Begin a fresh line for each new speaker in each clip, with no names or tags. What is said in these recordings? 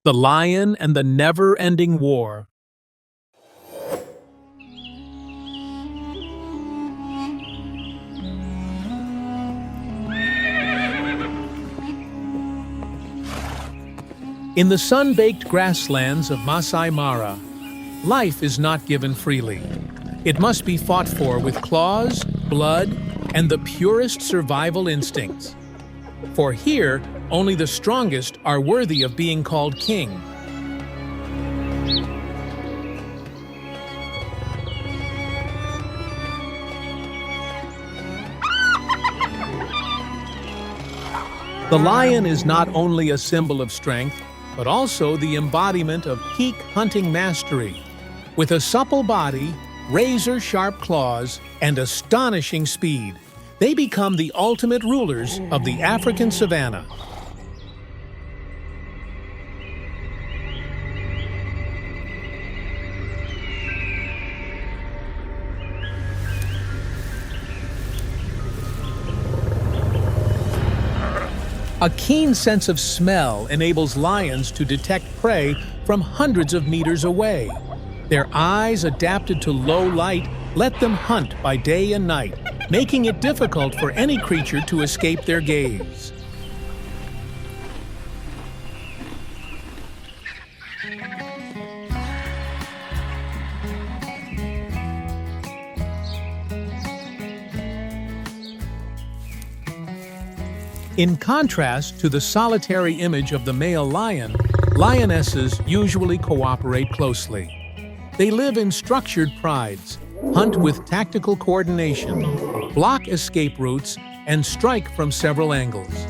The Lion and the Never-Ending War. In the sun-baked grasslands of Masai Mara, life is not given freely. It must be fought for with claws, blood, and the purest survival instincts. For here, only the strongest are worthy of being called king. The lion is not only a symbol of strength, but also the embodiment of peak hunting mastery. With a supple body, razor-sharp claws, and astonishing speed, they become the ultimate rulers of the African savanna. A keen sense of smell enables lions to detect prey from hundreds of meters away. Their eyes, adapted to low light, let them hunt by day and night, making it difficult for any creature to escape their gaze. In contrast to the solitary image of the male lion, lionesses usually cooperate closely. They live in structured prides, hunt with tactical coordination, block escape routes, and strike from several angles.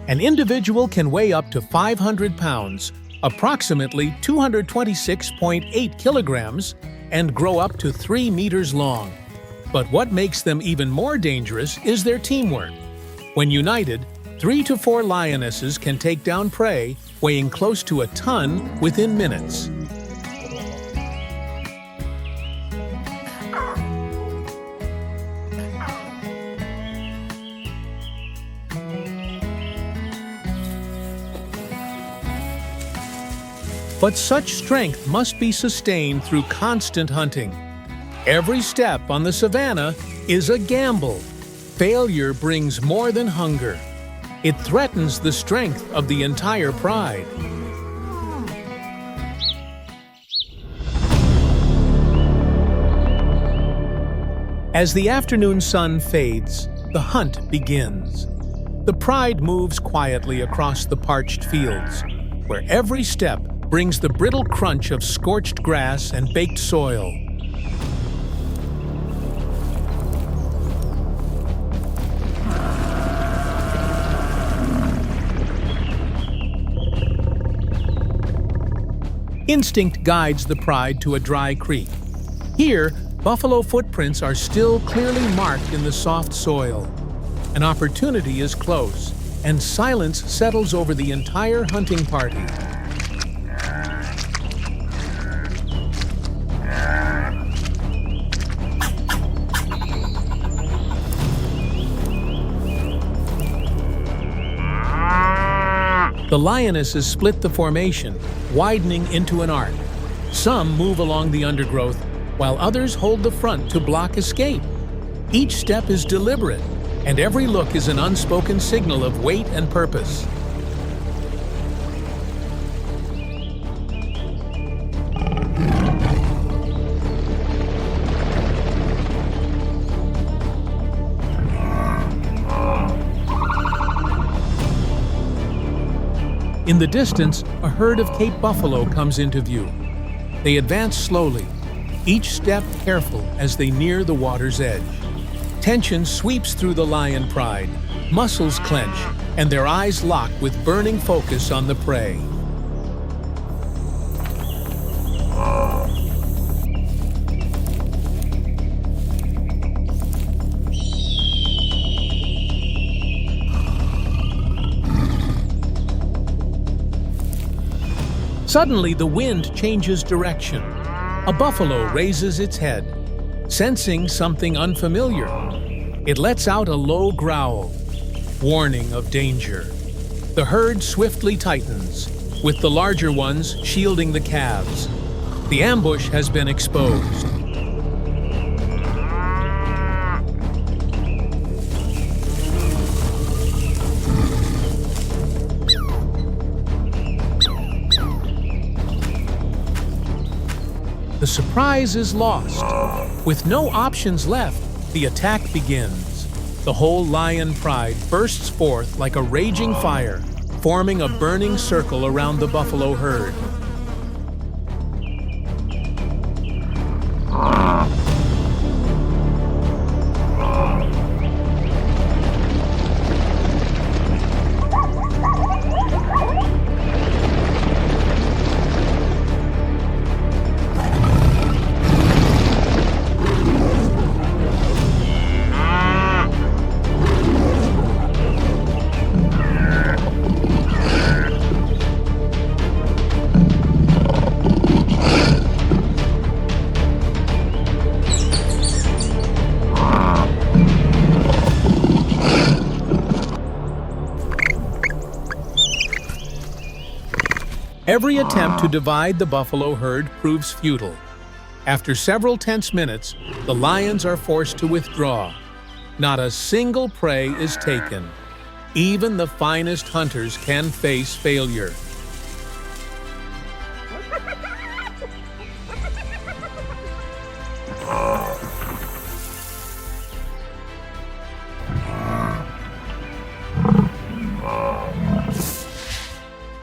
An individual can weigh up to 500 pounds, approximately 226.8 kilograms, and grow up to 3 meters long. But what makes them even more dangerous is their teamwork. When united, 3 to 4 lionesses can take down prey weighing close to a ton within minutes. But such strength must be sustained through constant hunting. Every step on the savanna is a gamble. Failure brings more than hunger. It threatens the strength of the entire pride. As the afternoon sun fades, the hunt begins. The pride moves quietly across the parched fields, where every step brings the brittle crunch of scorched grass and baked soil. Instinct guides the pride to a dry creek. Here, buffalo footprints are still clearly marked in the soft soil. An opportunity is close, and silence settles over the entire hunting party. The lionesses split the formation, widening into an arc. Some move along the undergrowth, while others hold the front to block escape. Each step is deliberate, and every look is an unspoken signal of weight and purpose. In the distance, a herd of Cape buffalo comes into view. They advance slowly, each step careful as they near the water's edge. Tension sweeps through the lion pride, muscles clench, and their eyes lock with burning focus on the prey. Suddenly, the wind changes direction. A buffalo raises its head, sensing something unfamiliar. It lets out a low growl, warning of danger. The herd swiftly tightens, with the larger ones shielding the calves. The ambush has been exposed. The surprise is lost. With no options left, the attack begins. The whole lion pride bursts forth like a raging fire, forming a burning circle around the buffalo herd. Every attempt to divide the buffalo herd proves futile. After several tense minutes, the lions are forced to withdraw. Not a single prey is taken. Even the finest hunters can face failure.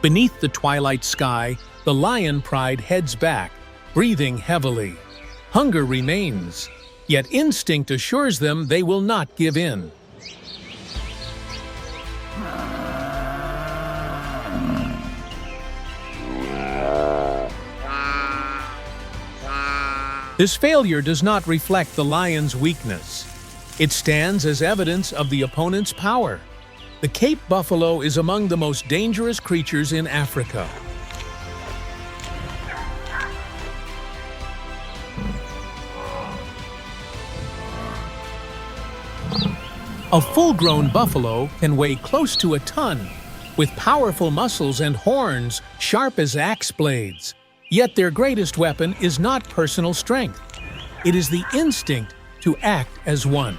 Beneath the twilight sky, the lion pride heads back, breathing heavily. Hunger remains, yet instinct assures them they will not give in. This failure does not reflect the lion's weakness. It stands as evidence of the opponent's power. The Cape buffalo is among the most dangerous creatures in Africa. A full-grown buffalo can weigh close to a ton, with powerful muscles and horns sharp as axe blades. Yet their greatest weapon is not personal strength. It is the instinct to act as one.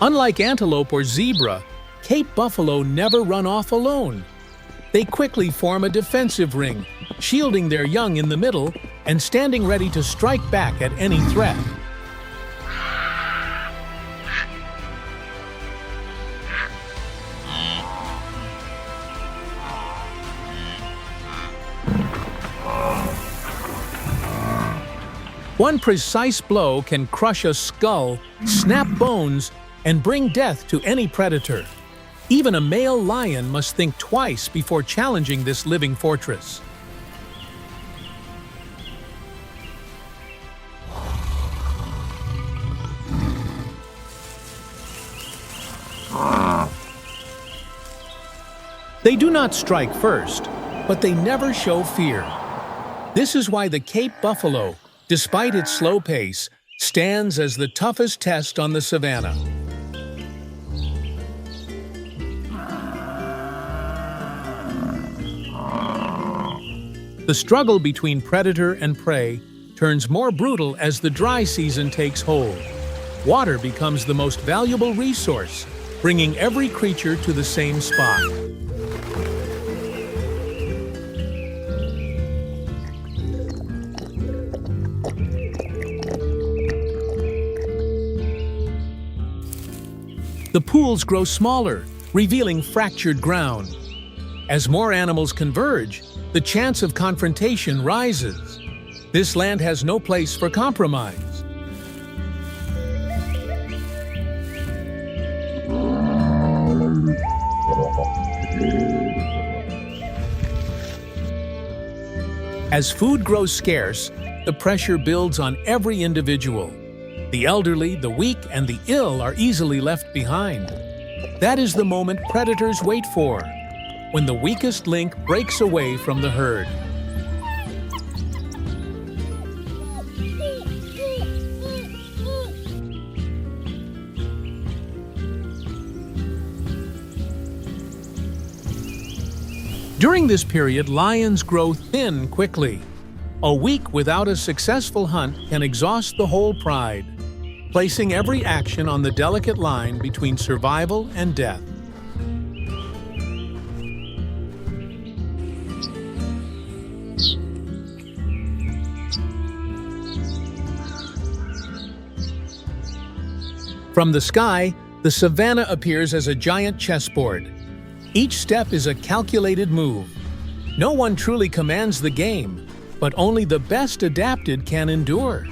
Unlike antelope or zebra, Cape buffalo never run off alone. They quickly form a defensive ring, shielding their young in the middle and standing ready to strike back at any threat. One precise blow can crush a skull, snap bones, and bring death to any predator. Even a male lion must think twice before challenging this living fortress. They do not strike first, but they never show fear. This is why the Cape buffalo, despite its slow pace, stands as the toughest test on the savanna. The struggle between predator and prey turns more brutal as the dry season takes hold. Water becomes the most valuable resource, bringing every creature to the same spot. The pools grow smaller, revealing fractured ground. As more animals converge, the chance of confrontation rises. This land has no place for compromise. As food grows scarce, the pressure builds on every individual. The elderly, the weak, and the ill are easily left behind. That is the moment predators wait for, when the weakest link breaks away from the herd. During this period, lions grow thin quickly. A week without a successful hunt can exhaust the whole pride, placing every action on the delicate line between survival and death. From the sky, the savanna appears as a giant chessboard. Each step is a calculated move. No one truly commands the game, but only the best adapted can endure.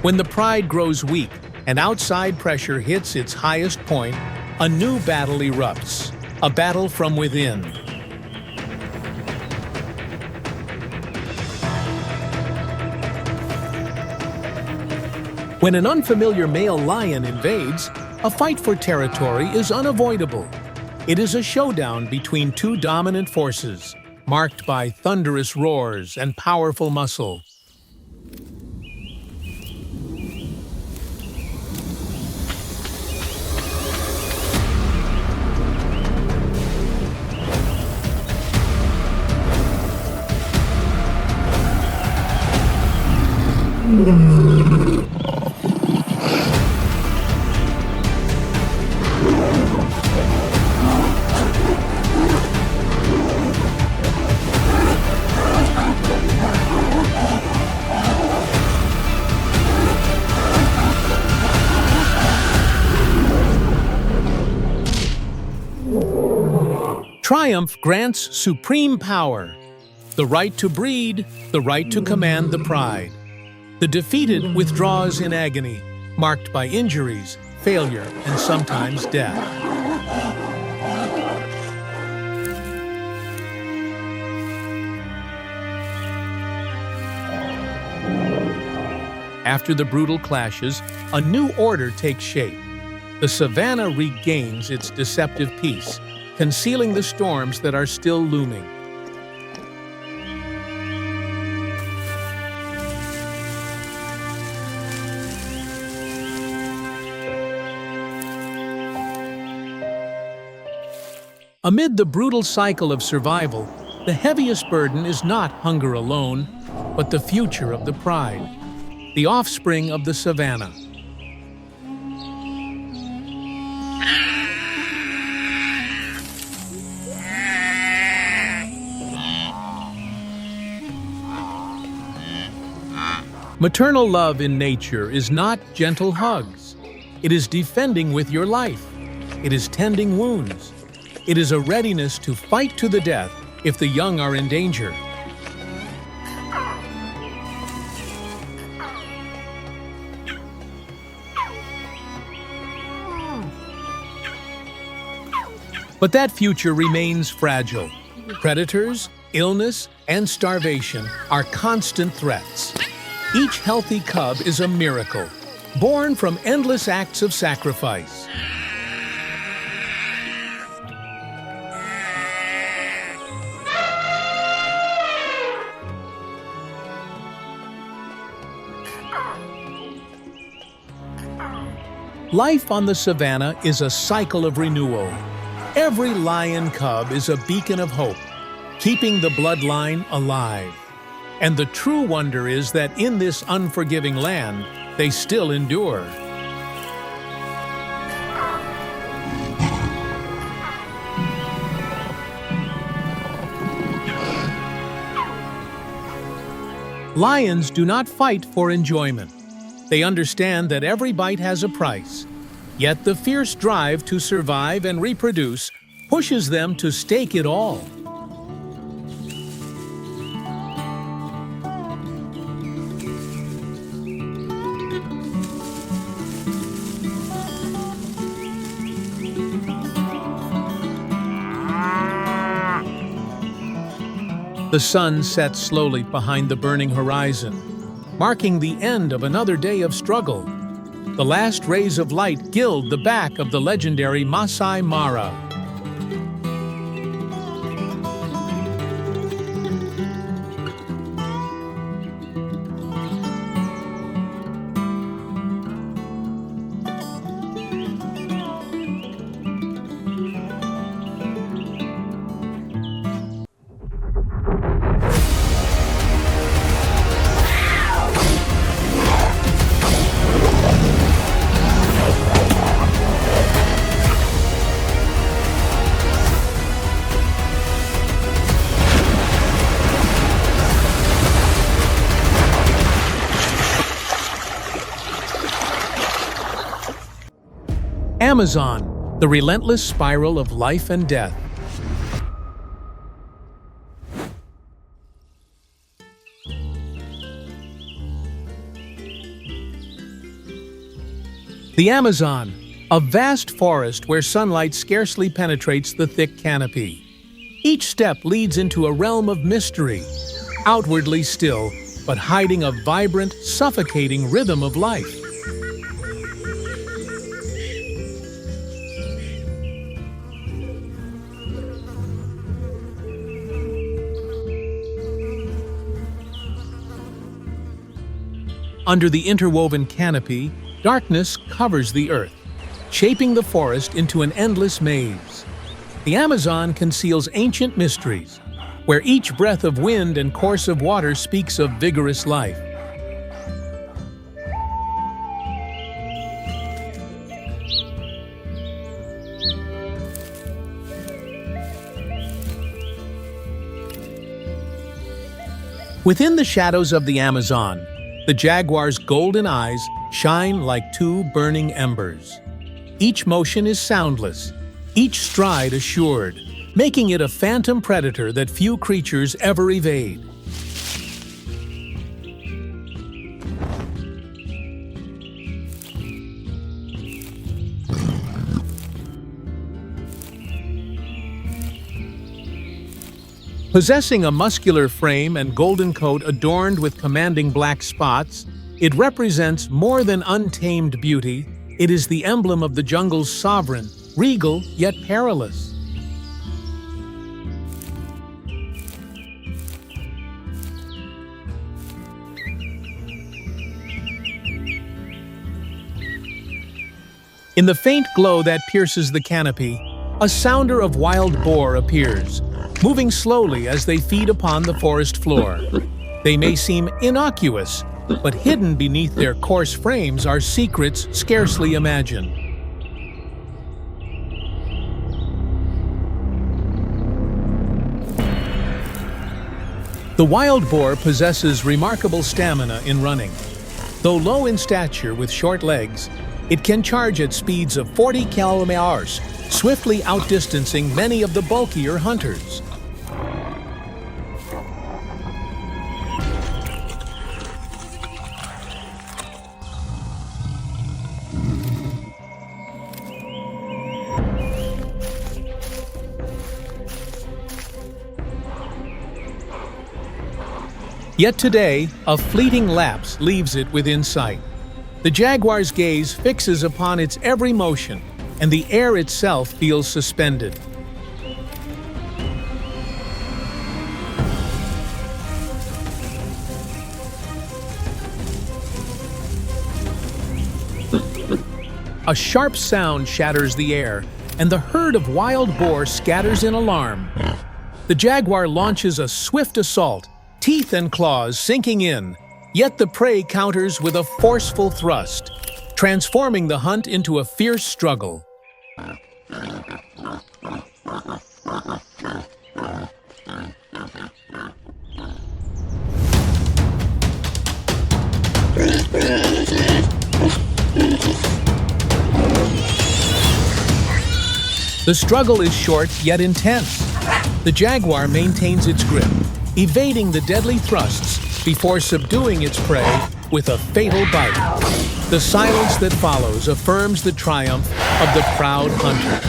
When the pride grows weak and outside pressure hits its highest point, a new battle erupts, a battle from within. When an unfamiliar male lion invades, a fight for territory is unavoidable. It is a showdown between two dominant forces, marked by thunderous roars and powerful muscle. Triumph grants supreme power, the right to breed, the right to command the pride. The defeated withdraws in agony, marked by injuries, failure, and sometimes death. After the brutal clashes, a new order takes shape. The savanna regains its deceptive peace, concealing the storms that are still looming. Amid the brutal cycle of survival, the heaviest burden is not hunger alone, but the future of the pride, the offspring of the savanna. Maternal love in nature is not gentle hugs. It is defending with your life. It is tending wounds. It is a readiness to fight to the death if the young are in danger. But that future remains fragile. Predators, illness, and starvation are constant threats. Each healthy cub is a miracle, born from endless acts of sacrifice. Life on the savanna is a cycle of renewal. Every lion cub is a beacon of hope, keeping the bloodline alive. And the true wonder is that in this unforgiving land, they still endure. Lions do not fight for enjoyment. They understand that every bite has a price. Yet the fierce drive to survive and reproduce pushes them to stake it all. The sun sets slowly behind the burning horizon, marking the end of another day of struggle. The last rays of light gild the back of the legendary Masai Mara. Amazon, the relentless spiral of life and death. The Amazon, a vast forest where sunlight scarcely penetrates the thick canopy. Each step leads into a realm of mystery, outwardly still, but hiding a vibrant, suffocating rhythm of life. Under the interwoven canopy, darkness covers the earth, shaping the forest into an endless maze. The Amazon conceals ancient mysteries, where each breath of wind and course of water speaks of vigorous life. Within the shadows of the Amazon, the jaguar's golden eyes shine like two burning embers. Each motion is soundless, each stride assured, making it a phantom predator that few creatures ever evade. Possessing a muscular frame and golden coat adorned with commanding black spots, it represents more than untamed beauty. It is the emblem of the jungle's sovereign, regal yet perilous. In the faint glow that pierces the canopy, a sounder of wild boar appears, moving slowly as they feed upon the forest floor. They may seem innocuous, but hidden beneath their coarse frames are secrets scarcely imagined. The wild boar possesses remarkable stamina in running. Though low in stature with short legs, it can charge at speeds of 40 km/h, swiftly outdistancing many of the bulkier hunters. Yet today, a fleeting lapse leaves it within sight. The jaguar's gaze fixes upon its every motion, and the air itself feels suspended. A sharp sound shatters the air, and the herd of wild boar scatters in alarm. The jaguar launches a swift assault, teeth and claws sinking in, yet the prey counters with a forceful thrust, transforming the hunt into a fierce struggle. The struggle is short yet intense. The jaguar maintains its grip, evading the deadly thrusts before subduing its prey with a fatal bite. The silence that follows affirms the triumph of the proud hunter.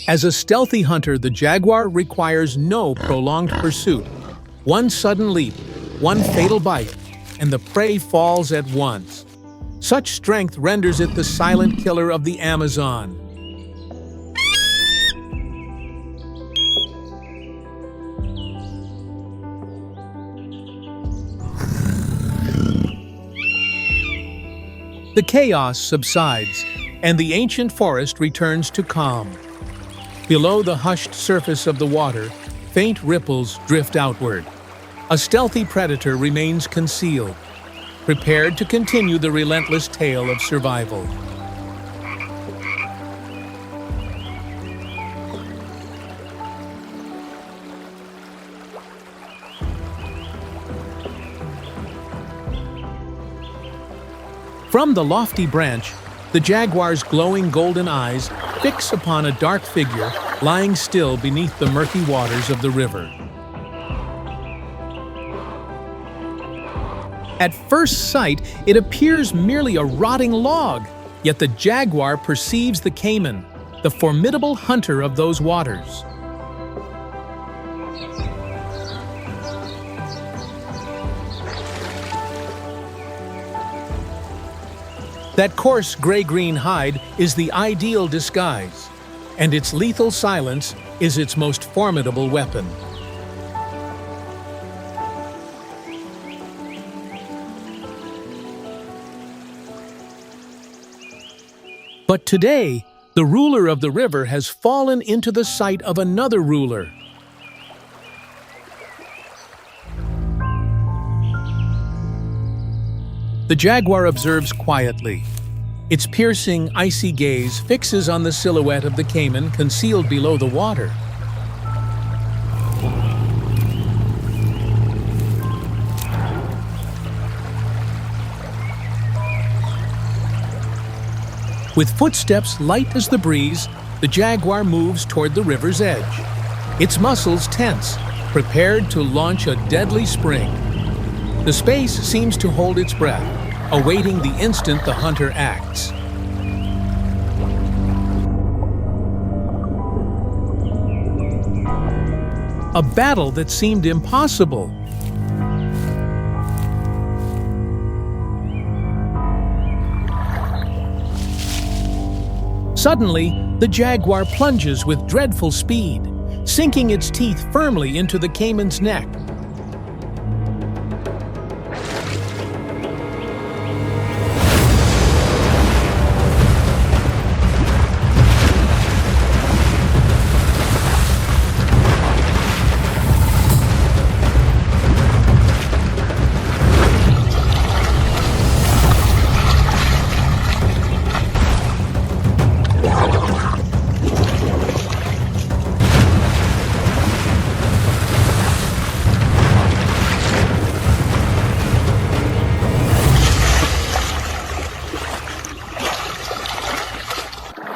As a stealthy hunter, the jaguar requires no prolonged pursuit. One sudden leap, one fatal bite, and the prey falls at once. Such strength renders it the silent killer of the Amazon. The chaos subsides, and the ancient forest returns to calm. Below the hushed surface of the water, faint ripples drift outward. A stealthy predator remains concealed, prepared to continue the relentless tale of survival. From the lofty branch, the jaguar's glowing golden eyes fix upon a dark figure lying still beneath the murky waters of the river. At first sight, it appears merely a rotting log, yet the jaguar perceives the caiman, the formidable hunter of those waters. That coarse gray-green hide is the ideal disguise, and its lethal silence is its most formidable weapon. But today, the ruler of the river has fallen into the sight of another ruler. The jaguar observes quietly. Its piercing, icy gaze fixes on the silhouette of the caiman concealed below the water. With footsteps light as the breeze, the jaguar moves toward the river's edge. Its muscles tense, prepared to launch a deadly spring. The space seems to hold its breath, awaiting the instant the hunter acts. A battle that seemed impossible. Suddenly, the jaguar plunges with dreadful speed, sinking its teeth firmly into the caiman's neck.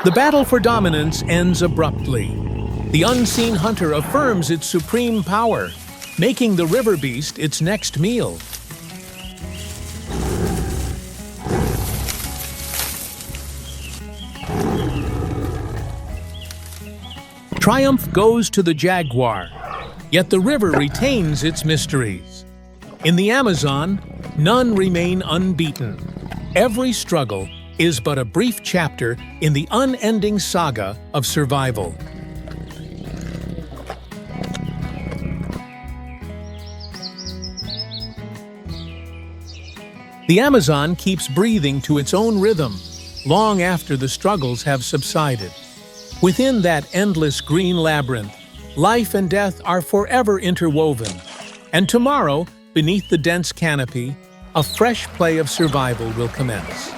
The battle for dominance ends abruptly. The unseen hunter affirms its supreme power, making the river beast its next meal. Triumph goes to the jaguar, yet the river retains its mysteries. In the Amazon, none remain unbeaten. Every struggle is but a brief chapter in the unending saga of survival. The Amazon keeps breathing to its own rhythm, long after the struggles have subsided. Within that endless green labyrinth, life and death are forever interwoven, and tomorrow, beneath the dense canopy, a fresh play of survival will commence.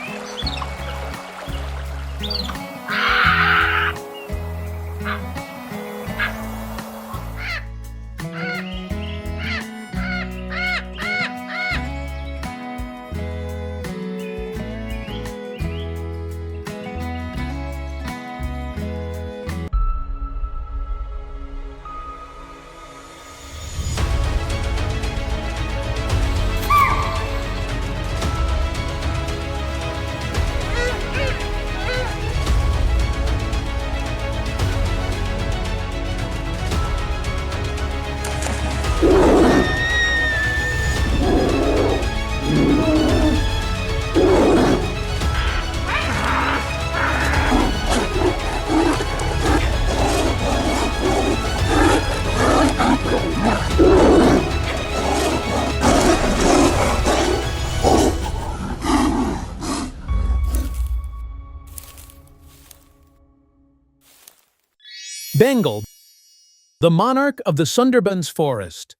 Bengal, the monarch of the Sundarbans forest.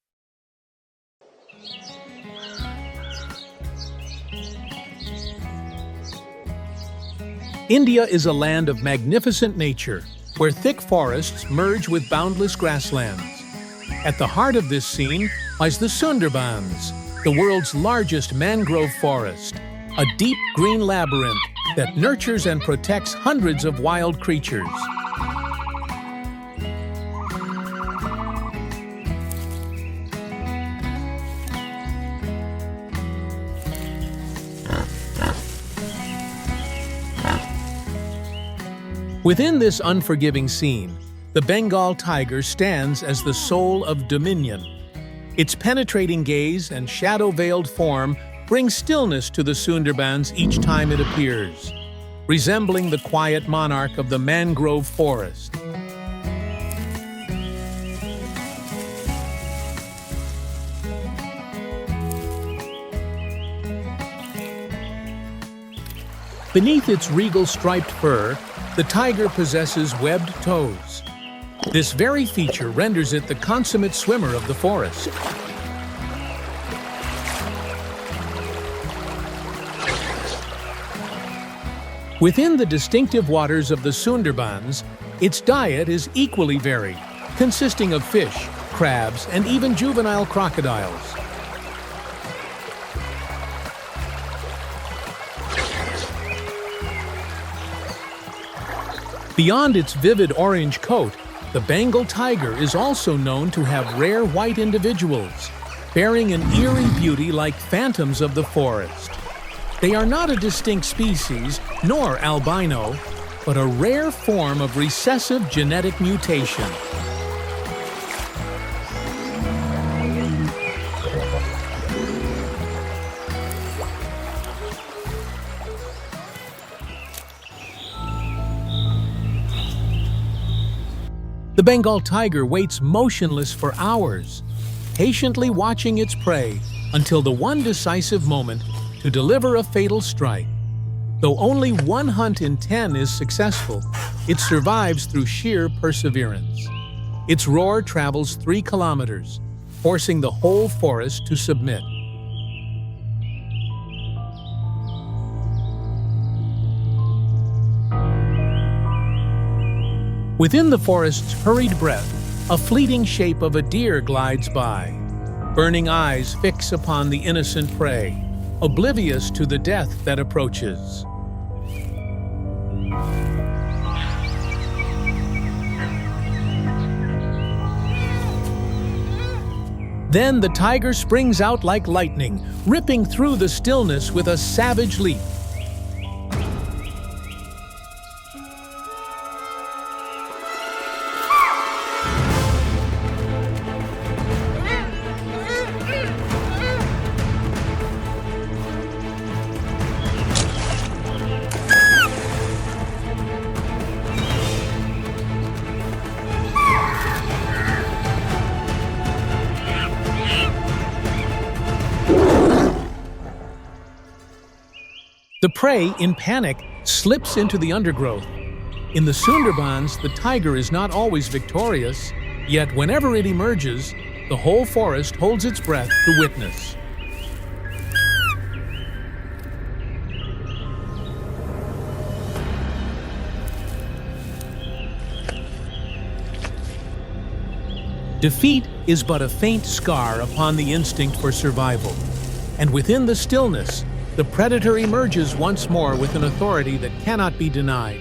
India is a land of magnificent nature, where thick forests merge with boundless grasslands. At the heart of this scene lies the Sundarbans, the world's largest mangrove forest, a deep green labyrinth that nurtures and protects hundreds of wild creatures. Within this unforgiving scene, the Bengal tiger stands as the soul of dominion. Its penetrating gaze and shadow-veiled form bring stillness to the Sundarbans each time it appears, resembling the quiet monarch of the mangrove forest. Beneath its regal striped fur, the tiger possesses webbed toes. This very feature renders it the consummate swimmer of the forest. Within the distinctive waters of the Sundarbans, its diet is equally varied, consisting of fish, crabs, and even juvenile crocodiles. Beyond its vivid orange coat, the Bengal tiger is also known to have rare white individuals, bearing an eerie beauty like phantoms of the forest. They are not a distinct species, nor albino, but a rare form of recessive genetic mutation. The Bengal tiger waits motionless for hours, patiently watching its prey until the one decisive moment to deliver a fatal strike. Though only 1 hunt in 10 is successful, it survives through sheer perseverance. Its roar travels 3 kilometers, forcing the whole forest to submit. Within the forest's hurried breath, a fleeting shape of a deer glides by. Burning eyes fix upon the innocent prey, oblivious to the death that approaches. Then the tiger springs out like lightning, ripping through the stillness with a savage leap. The prey, in panic, slips into the undergrowth. In the Sundarbans, the tiger is not always victorious, yet whenever it emerges, the whole forest holds its breath to witness. Defeat is but a faint scar upon the instinct for survival, and within the stillness, the predator emerges once more with an authority that cannot be denied.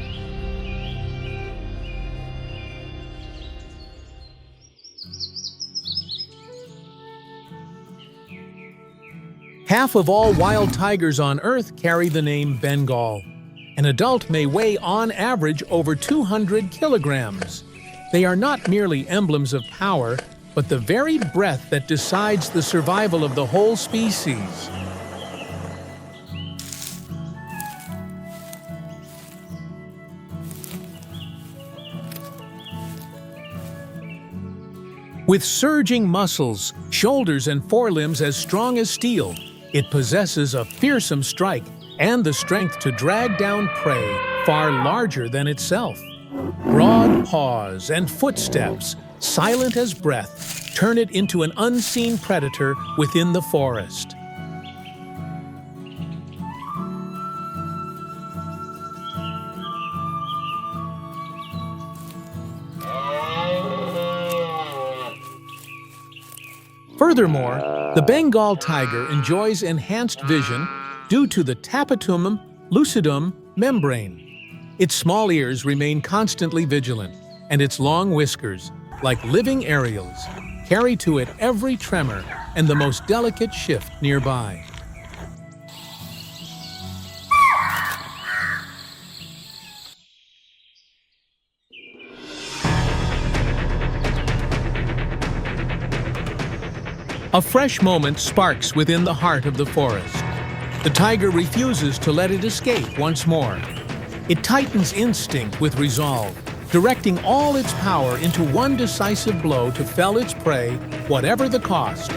Half of all wild tigers on Earth carry the name Bengal. An adult may weigh on average over 200 kilograms. They are not merely emblems of power, but the very breath that decides the survival of the whole species. With surging muscles, shoulders and forelimbs as strong as steel, it possesses a fearsome strike and the strength to drag down prey far larger than itself. Broad paws and footsteps, silent as breath, turn it into an unseen predator within the forest. Furthermore, the Bengal tiger enjoys enhanced vision due to the tapetum lucidum membrane. Its small ears remain constantly vigilant, and its long whiskers, like living aerials, carry to it every tremor and the most delicate shift nearby. A fresh moment sparks within the heart of the forest. The tiger refuses to let it escape once more. It tightens instinct with resolve, directing all its power into one decisive blow to fell its prey, whatever the cost.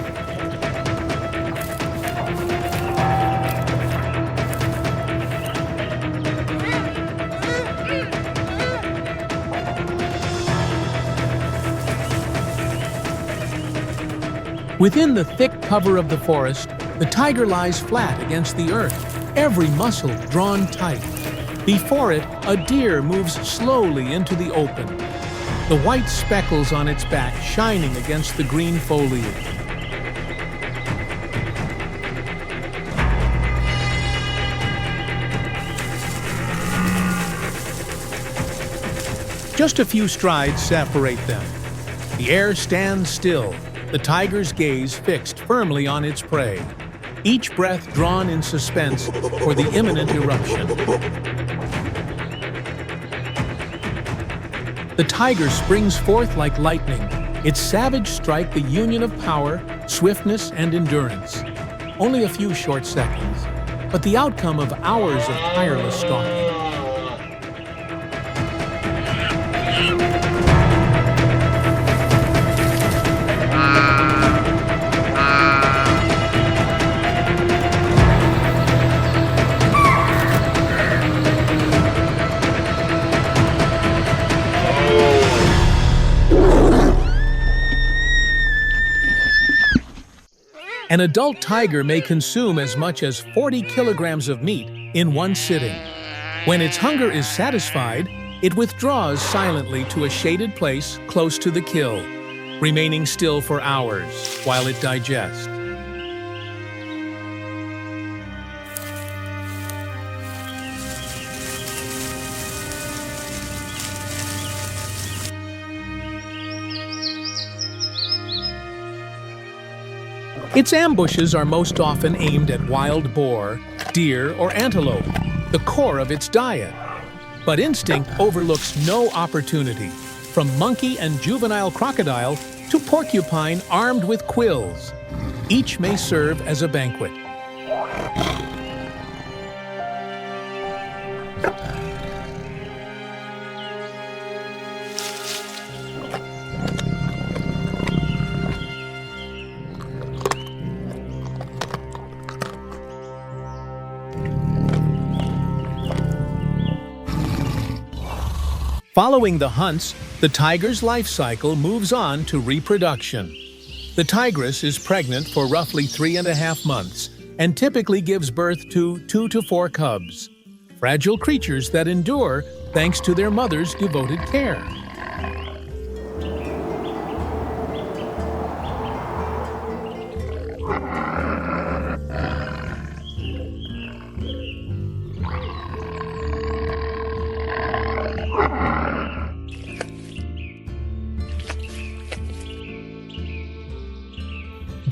Within the thick cover of the forest, the tiger lies flat against the earth, every muscle drawn tight. Before it, a deer moves slowly into the open, the white speckles on its back shining against the green foliage. Just a few strides separate them. The air stands still, the tiger's gaze fixed firmly on its prey, each breath drawn in suspense for the imminent eruption. The tiger springs forth like lightning, its savage strike the union of power, swiftness, and endurance. Only a few short seconds, but the outcome of hours of tireless stalking. An adult tiger may consume as much as 40 kilograms of meat in one sitting. When its hunger is satisfied, it withdraws silently to a shaded place close to the kill, remaining still for hours while it digests. Its ambushes are most often aimed at wild boar, deer, or antelope, the core of its diet. But instinct overlooks no opportunity, from monkey and juvenile crocodile to porcupine armed with quills. Each may serve as a banquet. Following the hunts, the tiger's life cycle moves on to reproduction. The tigress is pregnant for roughly 3.5 months and typically gives birth to 2 to 4 cubs, fragile creatures that endure thanks to their mother's devoted care.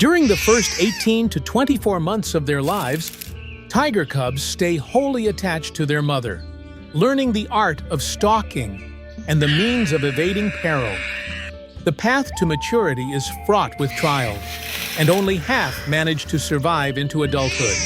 During the first 18 to 24 months of their lives, tiger cubs stay wholly attached to their mother, learning the art of stalking and the means of evading peril. The path to maturity is fraught with trials, and only half manage to survive into adulthood.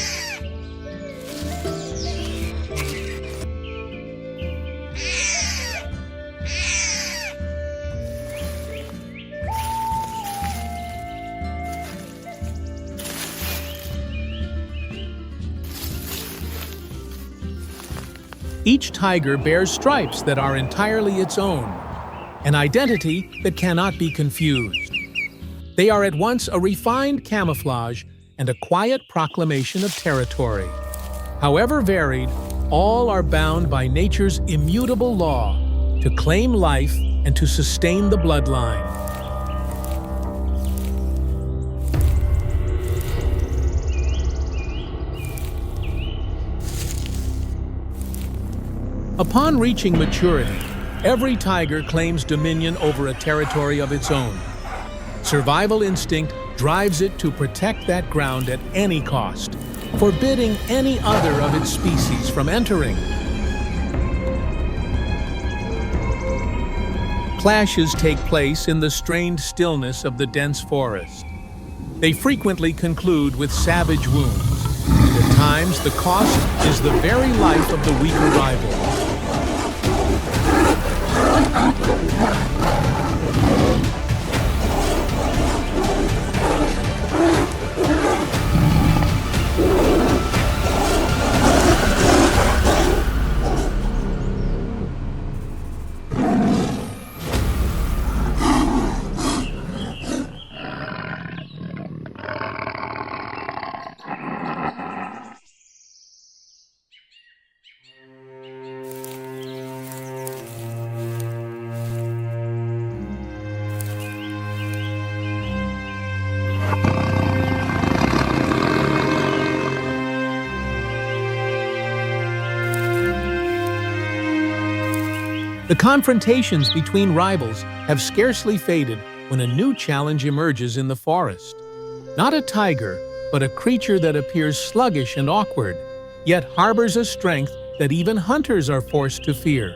Each tiger bears stripes that are entirely its own, an identity that cannot be confused. They are at once a refined camouflage and a quiet proclamation of territory. However varied, all are bound by nature's immutable law to claim life and to sustain the bloodline. Upon reaching maturity, every tiger claims dominion over a territory of its own. Survival instinct drives it to protect that ground at any cost, forbidding any other of its species from entering. Clashes take place in the strained stillness of the dense forest. They frequently conclude with savage wounds, and at times the cost is the very life of the weaker rival. The confrontations between rivals have scarcely faded when a new challenge emerges in the forest. Not a tiger, but a creature that appears sluggish and awkward, yet harbors a strength that even hunters are forced to fear.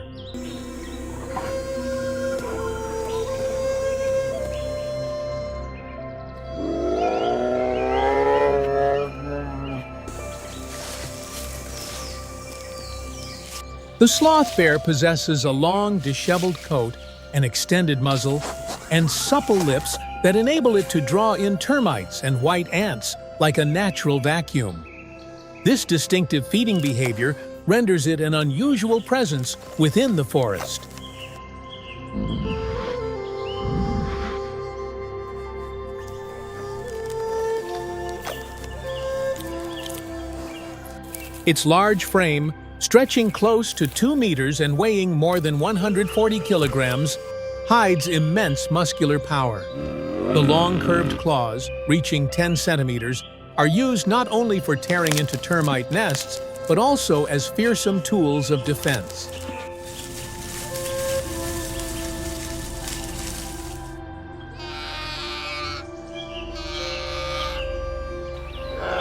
The sloth bear possesses a long, disheveled coat, an extended muzzle, and supple lips that enable it to draw in termites and white ants like a natural vacuum. This distinctive feeding behavior renders it an unusual presence within the forest. Its large frame, stretching close to 2 meters and weighing more than 140 kilograms, hides immense muscular power. The long curved claws, reaching 10 centimeters, are used not only for tearing into termite nests, but also as fearsome tools of defense.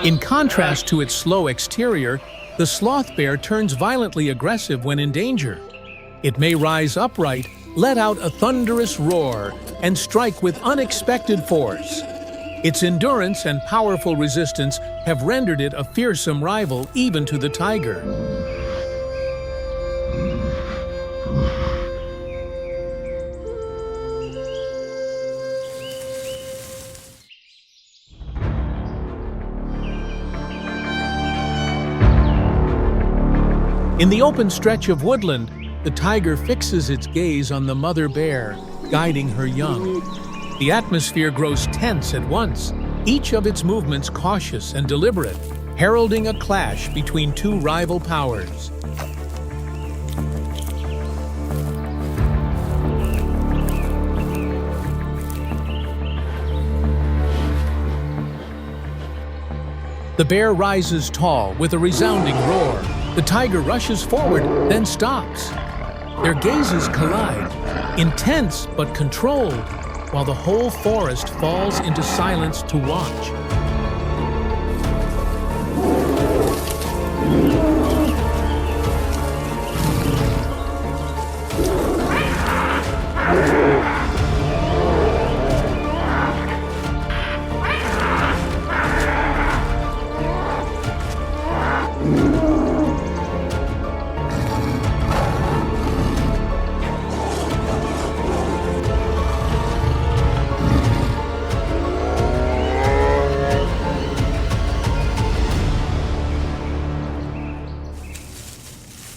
In contrast to its slow exterior, the sloth bear turns violently aggressive when in danger. It may rise upright, let out a thunderous roar, and strike with unexpected force. Its endurance and powerful resistance have rendered it a fearsome rival even to the tiger. In the open stretch of woodland, the tiger fixes its gaze on the mother bear, guiding her young. The atmosphere grows tense at once, each of its movements cautious and deliberate, heralding a clash between two rival powers. The bear rises tall with a resounding roar. The tiger rushes forward, then stops. Their gazes collide, intense but controlled, while the whole forest falls into silence to watch.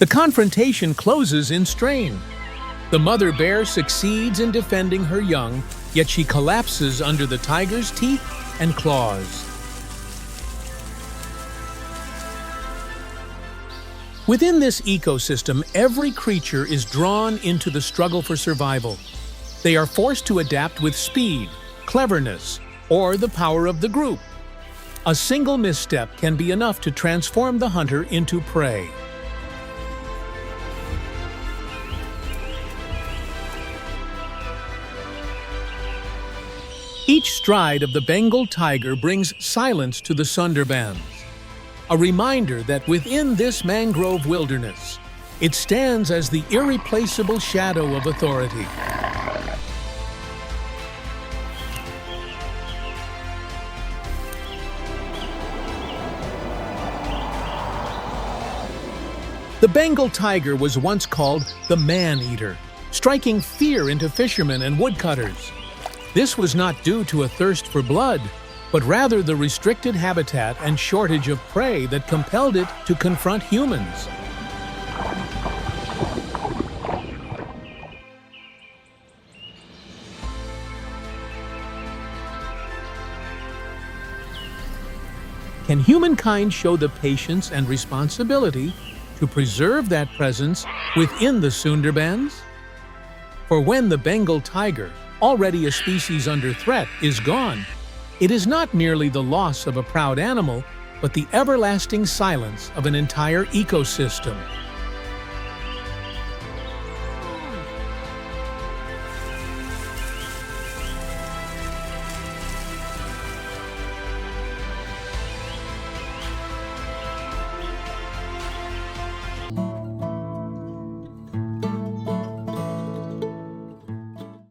The confrontation closes in strain. The mother bear succeeds in defending her young, yet she collapses under the tiger's teeth and claws. Within this ecosystem, every creature is drawn into the struggle for survival. They are forced to adapt with speed, cleverness, or the power of the group. A single misstep can be enough to transform the hunter into prey. Each stride of the Bengal tiger brings silence to the Sundarbans, a reminder that within this mangrove wilderness, it stands as the irreplaceable shadow of authority. The Bengal tiger was once called the man-eater, striking fear into fishermen and woodcutters. This was not due to a thirst for blood, but rather the restricted habitat and shortage of prey that compelled it to confront humans. Can humankind show the patience and responsibility to preserve that presence within the Sundarbans? For when the Bengal tiger, already a species under threat, is gone, it is not merely the loss of a proud animal, but the everlasting silence of an entire ecosystem.